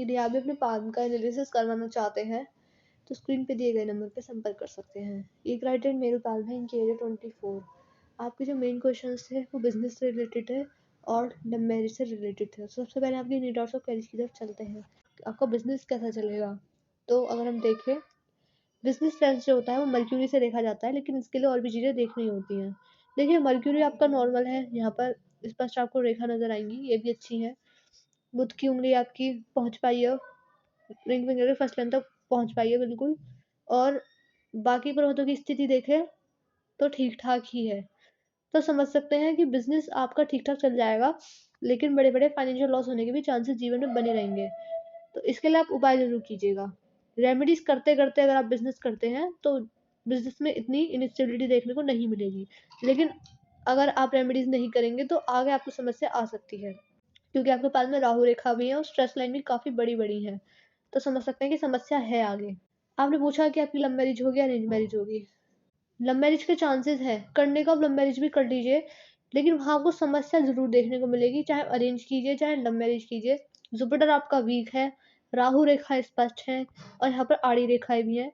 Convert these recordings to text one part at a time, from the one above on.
यदि आप भी अपने पाम का एनालिसिस करवाना चाहते हैं, तो स्क्रीन पे दिए गए नंबर पे संपर्क कर सकते हैं। ये क्राइटेरिया मेरे पास है, इनकी एज है 24। आपके जो मेन क्वेश्चंस थे वो बिज़नेस से रिलेटेड है और लव मैरिज से रिलेटेड थे। सबसे पहले आपके नीड ऑफ करियर की तरफ चलते हैं। आपका बिज़नेस कैसा चलेगा? तो अगर हम देखें, बिज़नेस सेंस जो होता है वो मर्क्यूरी से देखा जाता है, लेकिन इसके लिए और भी चीज़ें देखनी होती हैं। देखिए, मर्क्यूरी आपका नॉर्मल है, यहाँ पर स्पष्ट आपको रेखा नज़र आएँगी, ये भी अच्छी हैं। बुध की उँगली आपकी पहुँच पाई है, रिंग फिंगर के फर्स्ट लाइन तक पहुँच पाई है बिल्कुल, और बाकी ग्रहों की स्थिति देखें तो ठीक-ठाक ही है। तो समझ सकते हैं कि बिज़नेस आपका ठीक-ठाक चल जाएगा, लेकिन बड़े-बड़े फाइनेंशियल लॉस होने के भी चांसेस जीवन में बने रहेंगे। तो इसके लिए आप उपाय ज़रूर कीजिएगा। रेमेडीज़ करते-करते अगर आप बिज़नेस करते हैं, तो बिज़नेस में इतनी इनस्टेबिलिटी देखने को नहीं मिलेगी। लेकिन अगर आप रेमेडीज़ नहीं करेंगे, तो आगे आपको समस्या आ सकती है। क्योंकि आपके पास में राहु रेखा भी है और स्ट्रेस लाइन भी काफ़ी बड़ी-बड़ी है। तो समझ सकते हैं कि समस्या है आगे। आपने पूछा कि आपकी लव मैरिज होगी या अरेंज मैरिज होगी? लव मैरिज के चांसेस हैं, करने को आप लव मैरिज भी कर लीजिए, लेकिन वहाँ आपको समस्या ज़रूर देखने को मिलेगी, चाहे अरेंज कीजिए, चाहे लव मैरिज कीजिए। जुपिटर आपका वीक है, राहु रेखा स्पष्ट है और यहाँ पर आड़ी रेखाएँ भी हैं,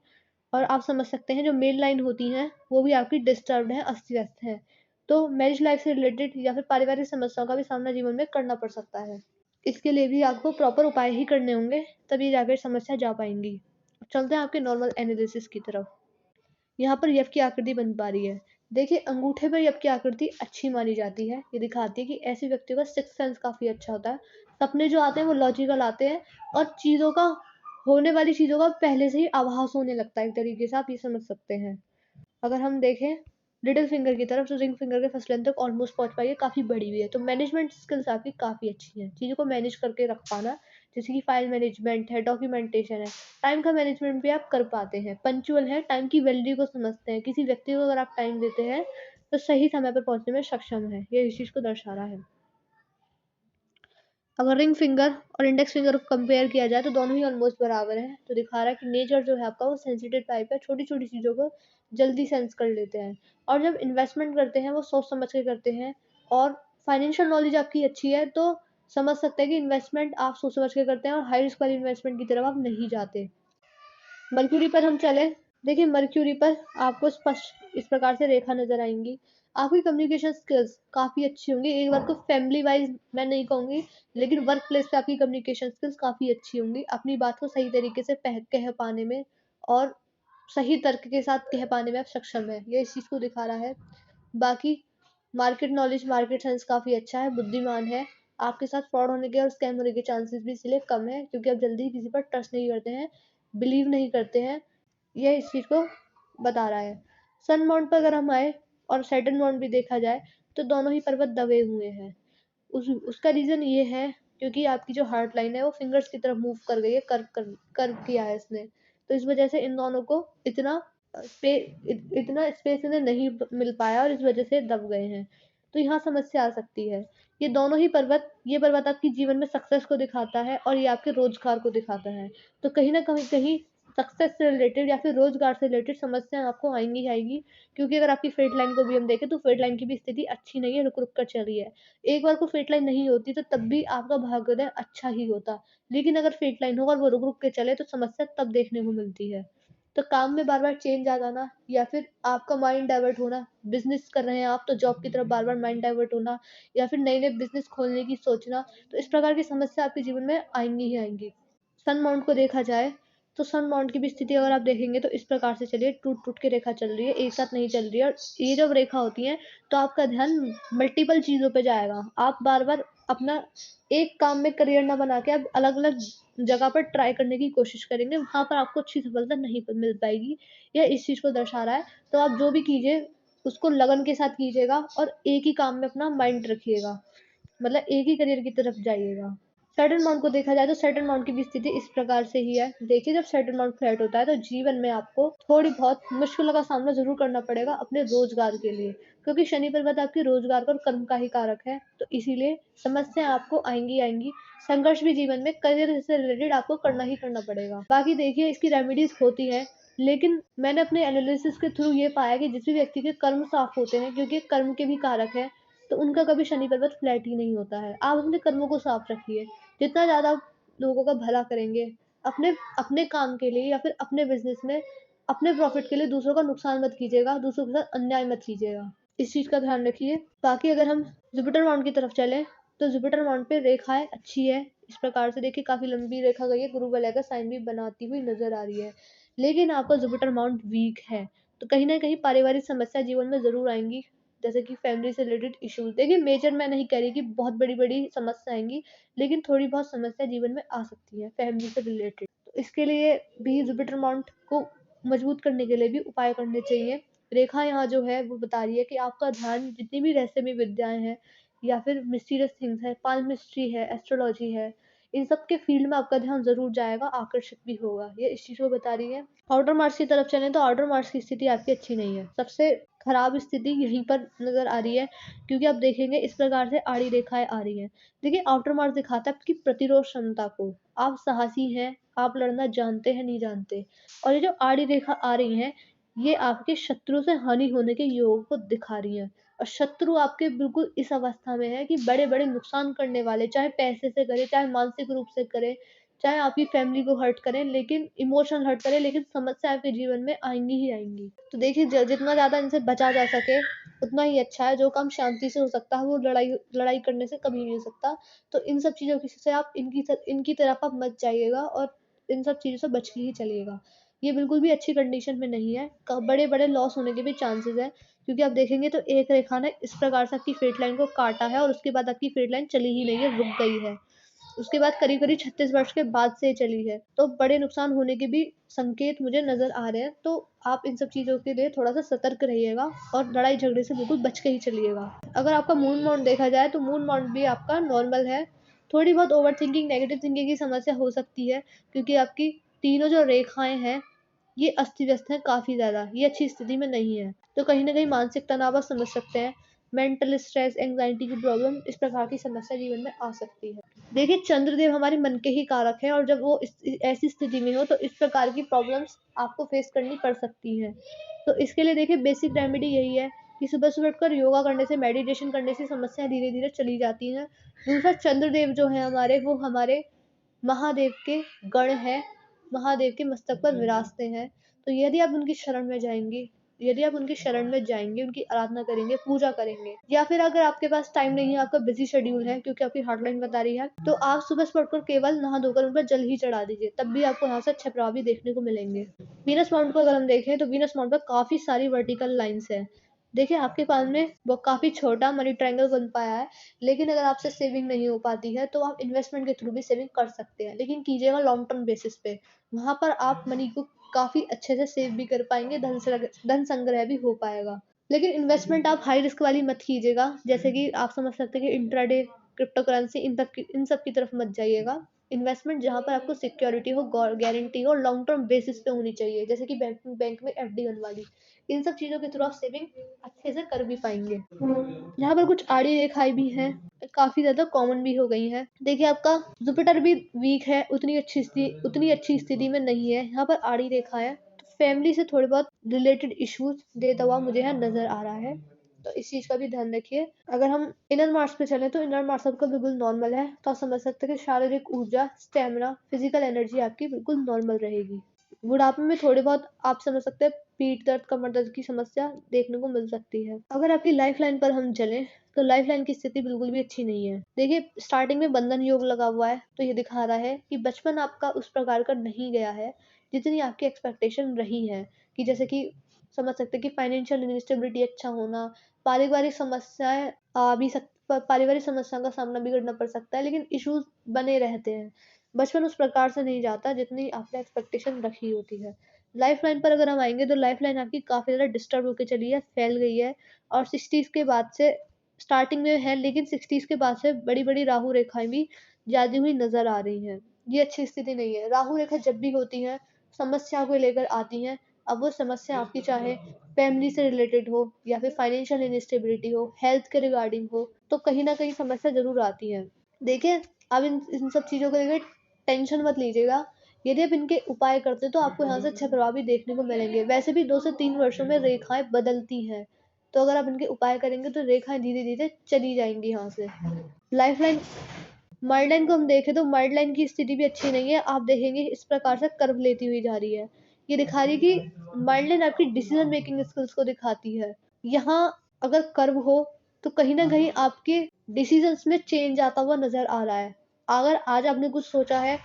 और आप समझ सकते हैं जो मेन लाइन होती हैं, वो भी आपकी डिस्टर्ब्ड हैं, अस्त-व्यस्त हैं। तो मैरिज लाइफ़ से रिलेटेड या फिर पारिवारिक समस्याओं का भी सामना जीवन में करना पड़ सकता है। इसके लिए भी आपको प्रॉपर उपाय ही करने होंगे, तभी जाकर समस्या जा पाएँगी। चलते हैं आपके नॉर्मल एनालिसिस की तरफ। यहाँ पर यफ की आकृति बन पा रही है। देखिए, अंगूठे पर यफ की आकृति अच्छी मानी जाती है। ये दिखाती है कि ऐसे व्यक्तियों का सिक्स्थ सेंस काफ़ी अच्छा होता है। सपने जो आते हैं वो लॉजिकल आते हैं और चीज़ों का, होने वाली चीज़ों का पहले से ही आभास होने लगता है, एक तरीके से आप ये समझ सकते हैं। अगर हम देखें लिटिल फिंगर की तरफ, तो रिंग फिंगर के फर्स्ट लेंथ तक ऑलमोस्ट पहुँच पाई है, काफ़ी बड़ी भी है। तो मैनेजमेंट स्किल्स आपकी काफ़ी अच्छी हैं। चीज़ों को मैनेज करके रख पाना, जैसे कि फाइल मैनेजमेंट है, डॉक्यूमेंटेशन है, टाइम का मैनेजमेंट भी आप कर पाते हैं। पंक्चुअल हैं, टाइम की वैल्यू को समझते हैं। किसी व्यक्ति को अगर आप टाइम देते हैं, तो सही समय पर पहुँचने में सक्षम हैं। ये इस चीज़ को दर्शा रहा है। अगर रिंग फिंगर और इंडेक्स फिंगर को कंपेयर किया जाए, तो दोनों ही ऑलमोस्ट बराबर हैं। तो दिखा रहा है कि नेचर जो है आपका वो सेंसिटिव टाइप है, छोटी-छोटी चीज़ों को जल्दी सेंस कर लेते हैं, और जब इन्वेस्टमेंट करते हैं वो सोच समझ के करते हैं, और फाइनेंशियल नॉलेज आपकी अच्छी है, तो समझ सकते हैं कि इन्वेस्टमेंट आप सोच समझ के करते हैं और हाई रिस्क वाली इन्वेस्टमेंट की तरफ आप नहीं जाते। मरक्यूरी पर हम चलें, देखिए मरक्यूरी पर आपको स्पष्ट इस प्रकार से रेखा नज़र आएँगी। आपकी कम्युनिकेशन स्किल्स काफ़ी अच्छी होंगी। एक बार को फैमिली वाइज़ मैं नहीं कहूँगी, लेकिन वर्क प्लेस पे आपकी कम्युनिकेशन स्किल्स काफ़ी अच्छी होंगी। अपनी बात को सही तरीके से कह पाने में और सही तर्क के साथ कह पाने में आप सक्षम हैं। ये इस चीज़ को दिखा रहा है। बाकी मार्केट नॉलेज, मार्केट सेंस काफ़ी अच्छा है, बुद्धिमान है। आपके साथ फ्रॉड होने के और स्कैम होने के चांसेस भी इसलिए कम है, क्योंकि आप जल्दी किसी पर ट्रस्ट नहीं करते हैं, बिलीव नहीं करते हैं। ये इस चीज़ को बता रहा है। सन माउंट पर अगर हम आए और सैटर्न माउंट भी देखा जाए, तो दोनों ही पर्वत दबे हुए हैं। उसका रीज़न ये है, क्योंकि आपकी जो हार्ट लाइन है वो फिंगर्स की तरफ मूव कर गई है, कर्व किया है इसने। तो इस वज़ह से इन दोनों को इतना इतना स्पेस इन्हें नहीं मिल पाया और इस वज़ह से दब गए हैं। तो यहाँ समस्या आ सकती है। ये पर्वत आपके जीवन में सक्सेस को दिखाता है और ये आपके रोज़गार को दिखाता है। तो कहीं न कहीं सक्सेस से रिलेटेड या फिर रोज़गार से रिलेटेड समस्या आपको आएँगी ही आएँगी, क्योंकि अगर आपकी फेट लाइन को भी हम देखें, तो फेट लाइन की भी स्थिति अच्छी नहीं है, रुक-रुक कर चल रही है। एक बार को फेट लाइन नहीं होती, तो तब भी आपका भाग्योदय अच्छा ही होता। लेकिन अगर फेट लाइन हो और वो रुक-रुक के चले, तो समस्या तब देखने को मिलती है। तो काम में बार-बार चेंज आ जाना, या फिर आपका माइंड डाइवर्ट होना, बिज़नेस कर रहे हैं आप तो जॉब की तरफ बार-बार माइंड डाइवर्ट होना, या फिर नए-नए बिज़नेस खोलने की सोचना, तो इस प्रकार की समस्या आपके जीवन में आएँगी ही आएँगी। सन माउंट को देखा जाए, तो सन माउंट की भी स्थिति अगर आप देखेंगे, तो इस प्रकार से चलिए, टूट-टूट के रेखा चल रही है, एक साथ नहीं चल रही है, और ये जब रेखा होती है, तो आपका ध्यान मल्टीपल चीज़ों पे जाएगा। आप बार-बार अपना एक काम में करियर ना बना के आप अलग-अलग जगह पर ट्राई करने की कोशिश करेंगे, वहाँ पर आपको अच्छी सफलता नहीं प मिल पाएगी। यह इस चीज़ को दर्शा रहा है। तो आप जो भी कीजिए, उसको लगन के साथ कीजिएगा और एक ही काम में अपना माइंड रखिएगा। मतलब एक ही करियर की तरफ जाइएगा। सैटर्न माउंट को देखा जाए, तो सैटर्न माउंट की भी स्थिति इस प्रकार से ही है। देखिए, जब सैटर्न माउंट फ्लैट होता है, तो जीवन में आपको थोड़ी बहुत मुश्किलों का सामना ज़रूर करना पड़ेगा अपने रोज़गार के लिए, क्योंकि शनि पर्वत आपके रोज़गार और कर्म का ही कारक है। तो इसीलिए समस्या आपको आएँगी आएँगी। संघर्ष भी जीवन में करियर से रिलेटेड आपको करना ही करना पड़ेगा। बाकी देखिए, इसकी रेमेडीज़ होती हैं, लेकिन मैंने अपने एनालिसिस के थ्रू ये पाया कि जिस भी व्यक्ति के कर्म साफ़ होते हैं, क्योंकि कर्म के भी कारक हैं, तो उनका कभी शनि पर्वत फ्लैट ही नहीं होता है। आप अपने कर्मों को साफ रखिए। जितना ज़्यादा लोगों का भला करेंगे, अपने अपने काम के लिए या फिर अपने बिज़नेस में अपने प्रॉफ़िट के लिए दूसरों का नुकसान मत कीजिएगा, दूसरों के साथ अन्याय मत कीजिएगा। इस चीज़ का ध्यान रखिए। बाकी अगर हम जुपिटर माउंट की तरफ चलें, तो जुपिटर माउंट पे रेखाएँ अच्छी है। इस प्रकार से देखिए काफ़ी लंबी रेखा गई है, गुरु वलय का साइन भी बनाती हुई नज़र आ रही है। लेकिन आपका जुपिटर माउंट वीक है, तो कहीं न कहीं पारिवारिक समस्या जीवन में ज़रूर आएँगी, जैसे कि फैमिली से रिलेटेड इश्यूज़। देखिए मेजर मैं नहीं कह रही कि बहुत बड़ी-बड़ी समस्या आएँगी, लेकिन थोड़ी बहुत समस्या जीवन में आ सकती है फैमिली से रिलेटेड। तो इसके लिए भी जुपिटर माउंट को मजबूत करने के लिए भी उपाय करने चाहिए। रेखा यहाँ जो है वो बता रही है कि आपका ध्यान जितनी भी रहस्यमय विद्याएँ हैं या फिर मिस्टीरियस थिंग्स है, पाल्मिस्ट्री है, एस्ट्रोलॉजी है, इन सब के फ़ील्ड में आपका ध्यान ज़रूर जाएगा, आकर्षित भी होगा। ये इस चीज़ को बता रही है। आउटर मार्क्स की तरफ चलें तो आउटर मार्क्स की स्थिति आपकी अच्छी नहीं है। सबसे खराब स्थिति यहीं पर नज़र आ रही है, क्योंकि आप देखेंगे इस प्रकार से आड़ी रेखाएँ आ रही हैं। देखिए आउटर मार्क्स दिखाता है आपकी प्रतिरोध क्षमता को। आप साहसी हैं, आप लड़ना जानते हैं, नहीं जानते। और ये जो आड़ी रेखा आ रही हैं, ये आपके शत्रु से हानि होने के योग को दिखा रही हैं। और शत्रु आपके बिल्कुल इस अवस्था में है कि बड़े-बड़े नुकसान करने वाले, चाहे पैसे से करे, चाहे मानसिक रूप से करे, चाहे आपकी फैमिली को हर्ट करें, लेकिन इमोशनल हर्ट करें, लेकिन समस्या आपके जीवन में आएँगी ही आएँगी। तो देखिए जितना ज़्यादा इनसे बचा जा सके, उतना ही अच्छा है। जो काम शांति से हो सकता है, वो लड़ाई लड़ाई करने से कभी नहीं हो सकता। तो इन सब चीज़ों की से आप इनकी तरफ आप मत जाइएगा और इन सब चीज़ों से बच के ही चलिएगा। ये बिल्कुल भी अच्छी कंडीशन में नहीं है। क बड़े-बड़े लॉस होने के भी चांसेज़ हैं, क्योंकि आप देखेंगे तो एक रेखा ने इस प्रकार से आपकी फेट लाइन को काटा है और उसके बाद आपकी फेट लाइन चली ही नहीं है, रुक गई है। उसके बाद करीब-करीब 36 वर्ष के बाद से चली है। तो बड़े नुकसान होने के भी संकेत मुझे नज़र आ रहे हैं। तो आप इन सब चीज़ों के लिए थोड़ा-सा सतर्क रहिएगा और लड़ाई-झगड़े से बिल्कुल बच के ही चलिएगा। अगर आपका मून माउंट देखा जाए तो मून माउंट भी आपका नॉर्मल है। थोड़ी बहुत ओवरथिंकिंग, नेगेटिव थिंकिंग की समस्या हो सकती है, क्योंकि आपकी तीनों जो रेखाएँ हैं, ये अस्त-व्यस्त हैं काफ़ी ज़्यादा। ये अच्छी स्थिति में नहीं है। तो कहीं न कहीं मानसिक तनाव आप समझ सकते हैं। मेंटल स्ट्रेस, एंग्ज़ायटी की प्रॉब्लम, इस प्रकार की समस्या जीवन में आ सकती है। देखिए चंद्रदेव हमारे मन के ही कारक हैं और जब वो ऐसी स्थिति में हो तो इस प्रकार की प्रॉब्लम्स आपको फेस करनी पड़ सकती हैं। तो इसके लिए देखिए बेसिक रेमेडी यही है कि सुबह-सुबह उठकर योगा करने से, मेडिटेशन करने से समस्याएँ धीरे-धीरे चली जाती हैं। दूसरा चंद्रदेव जो हैं हमारे, वो हमारे महादेव के गण हैं, महादेव के मस्तक पर विराजते हैं। तो यदि आप उनकी शरण में जाएँगे, उनकी आराधना करेंगे, पूजा करेंगे, या फिर अगर आपके पास टाइम नहीं है, आपका बिज़ी शेड्यूल है क्योंकि आपकी हॉटलाइन बता रही है, तो आप सुबह-सुबह उठकर केवल नहा धोकर उन पर जल ही चढ़ा दीजिए, तब भी आपको यहाँ से अच्छे प्रभाव भी देखने को मिलेंगे। वीनस माउंट को अगर हम देखें तो वीनस माउंट पर काफ़ी सारी वर्टिकल लाइन्स हैं। देखिए आपके पास में वो काफ़ी छोटा मनी ट्रायंगल बन पाया है, लेकिन अगर आपसे सेविंग नहीं हो पाती है तो आप इन्वेस्टमेंट के थ्रू भी सेविंग कर सकते हैं, लेकिन कीजिएगा लॉन्ग टर्म बेसिस पे। वहाँ पर आप मनी को काफ़ी अच्छे से सेव भी कर पाएँगे, धन संग्रह भी हो पाएगा। लेकिन इन्वेस्टमेंट आप हाई रिस्क वाली मत कीजिएगा, जैसे कि आप समझ सकते हैं कि इंट्राडे, क्रिप्टो करेंसी, इन सब की तरफ मत जाइएगा। इन्वेस्टमेंट जहाँ पर आपको सिक्योरिटी हो, गारंटी हो, लॉन्ग टर्म बेसिस पे होनी चाहिए, जैसे कि बैंक बैंक में एफडी बनवा ली। इन सब चीज़ों के थ्रू आप सेविंग अच्छे से कर भी पाएँगे। यहाँ पर कुछ आड़ी रेखाएँ भी हैं, काफ़ी ज़्यादा कॉमन भी हो गई हैं। देखिए आपका जुपिटर भी वीक है, उतनी अच्छी स्थिति में नहीं है। यहाँ पर आड़ी रेखा है, तो फैमिली से थोड़े बहुत रिलेटेड इश्यूज़ देता हुआ मुझे यहाँ नज़र आ रहा है। तो इस चीज़ का भी ध्यान रखिए। अगर हम इनर मार्क्स पे चलें तो इनर मार्क्स आपका बिल्कुल नॉर्मल है, तो आप समझ सकते हैं कि शारीरिक ऊर्जा, स्टैमिना, फिज़िकल एनर्जी आपकी बिल्कुल नॉर्मल रहेगी। बुढ़ापे में थोड़े बहुत आप समझ सकते हैं पीठ दर्द, कमर दर्द की समस्या देखने को मिल सकती है। अगर आपकी लाइफ़लाइन पर हम चलें, तो लाइफ़लाइन की स्थिति बिल्कुल भी अच्छी नहीं है। देखिए स्टार्टिंग में बंधन योग लगा हुआ है, तो ये दिखा रहा है कि बचपन आपका उस प्रकार का नहीं गया है, जितनी आपकी एक्सपेक्टेशन रही है। कि जैसे कि समझ सकते हैं कि फाइनेंशियल इंस्टेबिलिटी अच्छा होना, पारिवारिक समस्याएँ आ भी सक प पारिवारिक समस्याओं का सामना भी करना पड़ सकता है, लेकिन इश्यूज़ बने रहते हैं। बचपन उस प्रकार से नहीं जाता जितनी आपने एक्सपेक्टेशन रखी होती है। लाइफ़लाइन पर अगर हम आएँगे तो लाइफ़लाइन आपकी काफ़ी ज़्यादा डिस्टर्ब होके चली है, फैल गई है और 60s के बाद से स्टार्टिंग में है, लेकिन 60s के बाद से बड़ी-बड़ी राहु रेखाएँ भी जाती हुई नज़र आ रही हैं। ये अच्छी स्थिति नहीं है। राहु रेखा जब भी होती हैं, समस्या को लेकर आती हैं। अब वो समस्या आपकी चाहे फैमिली से रिलेटेड हो या फिर फाइनेंशियल इनस्टेबिलिटी हो, हेल्थ के रिगार्डिंग हो, तो कहीं न कहीं समस्या ज़रूर आती है। देखिए, अब इन सब चीज़ों को लेकर टेंशन मत लीजिएगा। यदि आप इनके उपाय करते हैं तो आपको यहाँ से अच्छे प्रभाव भी देखने को मिलेंगे। वैसे भी 2 से 3 वर्षों में रेखाएँ बदलती हैं, तो अगर आप इनके उपाय करेंगे तो रेखाएँ धीरे-धीरे चली जाएँगी यहाँ से। लाइफ़लाइन मर्ड लाइन को हम देखें तो मर्ड लाइन की स्थिति भी अच्छी नहीं है। आप देखेंगे इस प्रकार से कर्व लेती हुई जा रही है। ये दिखा रही है कि मर्ड लाइन आपकी डिसीजन मेकिंग स्किल्स को दिखाती है। यहाँ अगर कर्व हो तो कहीं न कहीं आपके डिसीजंस में चेंज आता हुआ नज़र आ रहा है। अगर आज आपने कुछ सोचा है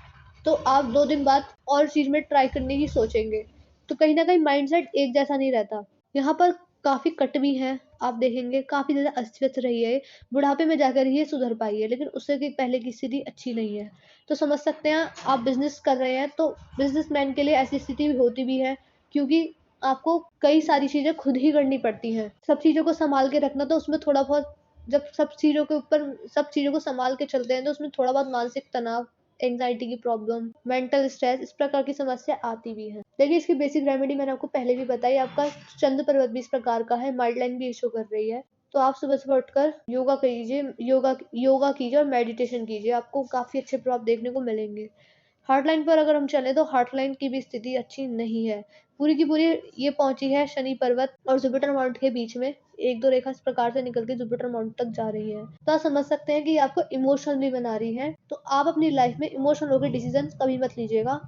तो आप 2 दिन बाद और चीज़ में ट्राई करने की सोचेंगे। तो कहीं न कहीं माइंडसेट एक जैसा नहीं रहता। यहाँ पर काफ़ी कट भी हैं, आप देखेंगे काफ़ी ज़्यादा अस्त-व्यस्त रही है। बुढ़ापे में जाकर ये सुधर पाई है, लेकिन उससे की पहले की स्थिति अच्छी नहीं है। तो समझ सकते हैं आप बिज़नेस कर रहे हैं तो बिज़नेसमैन के लिए ऐसी स्थिति होती भी है, क्योंकि आपको कई सारी चीज़ें खुद ही करनी पड़ती हैं। सब चीज़ों को सँभाल के रखना तो उसमें थोड़ा बहुत जब सब चीज़ों को सँभाल के चलते हैं तो उसमें थोड़ा बहुत मानसिक तनाव, एंग्ज़ायटी की प्रॉब्लम, मेंटल स्ट्रेस इस प्रकार की समस्या आती भी है। देखिए इसकी बेसिक रेमेडी मैंने आपको पहले भी बताई, आपका चंद्र पर्वत भी इस प्रकार का है, माइल्ड लाइन भी इश्यू कर रही है। तो आप सुबह-सुबह उठकर योगा कीजिए, योगा कीजिए और मेडिटेशन कीजिए, आपको काफ़ी अच्छे प्रभाव देखने को मिलेंगे। हार्ट लाइन पर अगर हम चलें तो हार्ट लाइन की भी स्थिति अच्छी नहीं है। पूरी की पूरी ये पहुँची है शनि पर्वत और जुपिटर माउंट के बीच में, 1-2 रेखा इस प्रकार से निकल के जुपिटर माउंट तक जा रही है। तो आप समझ सकते हैं कि ये आपको इमोशनली बना रही है। तो आप अपनी लाइफ़ में इमोशनल होके डिसीज़न कभी मत लीजिएगा।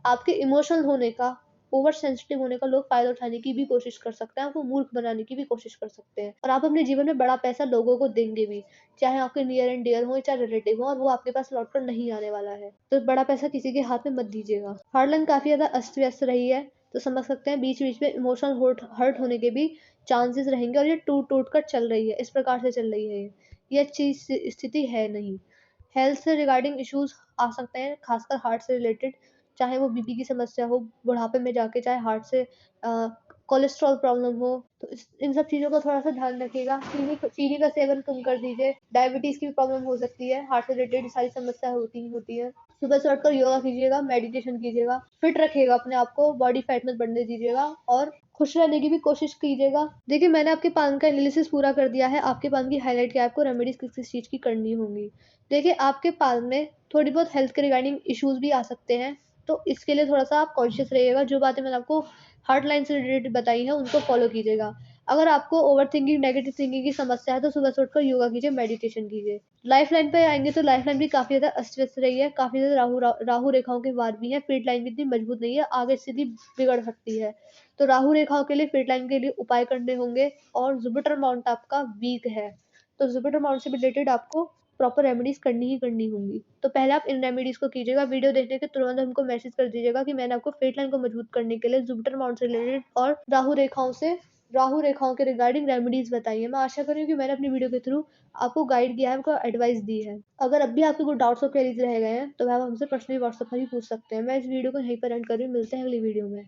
आपके इमोशनल होने का, ओवर सेंसिटिव होने का लोग फ़ायदा उठाने की भी कोशिश कर सकते हैं, आपको मूर्ख बनाने की भी कोशिश कर सकते हैं। और आप अपने जीवन में बड़ा पैसा लोगों को देंगे भी, चाहे आपके नियर एंड डियर हों, चाहे रिलेटिव हों और वो आपके पास लौट कर नहीं आने वाला है। तो बड़ा पैसा किसी के हाथ में मत दीजिएगा। हार्ट लाइन काफ़ी ज़्यादा अस्त-व्यस्त रही है, तो समझ सकते हैं बीच-बीच में इमोशनल हर्ट होने के भी चांसेस रहेंगे और ये टूट-टूट कर चल रही है, इस प्रकार से चल रही है ये। ये अच्छी स्थिति है नहीं। हेल्थ से रिगार्डिंग इश्यूज़ आ सकते हैं, खासकर हार्ट से रिलेटेड, चाहे वो बीपी की समस्या हो, बुढ़ापे में जाके चाहे हार्ट से कोलेस्ट्रॉल प्रॉब्लम हो, तो इन सब चीज़ों का थोड़ा-सा ध्यान रखिएगा। चीनी का सेवन कम कर दीजिए, डायबिटीज़ की भी प्रॉब्लम हो सकती है, हार्ट से रिलेटेड सारी समस्या होती ही होती हैं। सुबह से उठकर योगा कीजिएगा, मेडिटेशन कीजिएगा, फिट रखिएगा अपने आप को, बॉडी फैट मत बढ़ने दीजिएगा और खुश रहने की भी कोशिश कीजिएगा। देखिए मैंने आपके पान का एनालिसिस पूरा कर दिया है, आपके पान की हाइलाइट क्या है, आपको रेमेडीज़ किस-किस चीज़ की करनी होंगी। देखिए आपके पान में थोड़ी बहुत हेल्थ के रिगार्डिंग इश्यूज़ भी आ सकते हैं, तो इसके लिए थोड़ा-सा आप कॉन्शियस रहिएगा, जो बातें मैंने आपको हार्ट लाइन से रिलेटेड बताई हैं, उनको फ़ॉलो कीजिएगा। अगर आपको ओवरथिंकिंग, नेगेटिव थिंकिंग की समस्या है, तो सुबह से उठकर योगा कीजिए, मेडिटेशन कीजिए। लाइफ़ लाइन पे आएँगे तो लाइफ़ लाइन भी काफ़ी ज़्यादा अस्त-व्यस्त रही है, काफ़ी ज़्यादा राहु रेखाओं के वार भी हैं, फ़ेट लाइन भी इतनी मजबूत नहीं है, आगे स्थिति बिगड़ सकती है। तो राहु रेखाओं के लिए, फ़ेट लाइन के लिए उपाय करने होंगे और जुपिटर माउंट आपका वीक है, तो जुपिटर माउंट से रिलेटेड आपको प्रॉपर रेमेडीज़ करनी ही करनी होंगी। तो पहले आप इन रेमेडीज़ को कीजिएगा, वीडियो देखने के तुरंत हमको मैसेज कर दीजिएगा कि मैंने आपको फ़ेट लाइन को मजबूत करने के लिए जुपिटर माउंट से रिलेटेड और राहु रेखाओं के रिगार्डिंग रेमेडीज़ बताई हैं। मैं आशा कर रही हूँ कि मैंने अपनी वीडियो के थ्रू आपको गाइड किया है, आपको एडवाइस दी है। अगर अब भी आपके कोई डाउट्स और क्वेरीज़ रह गए हैं, तो आप हमसे पर्सनली व्हाट्सएप पर भी पूछ सकते हैं। मैं इस वीडियो को यहीं पर एंड कर रही हूँ, मिलते हैं अगली वीडियो में।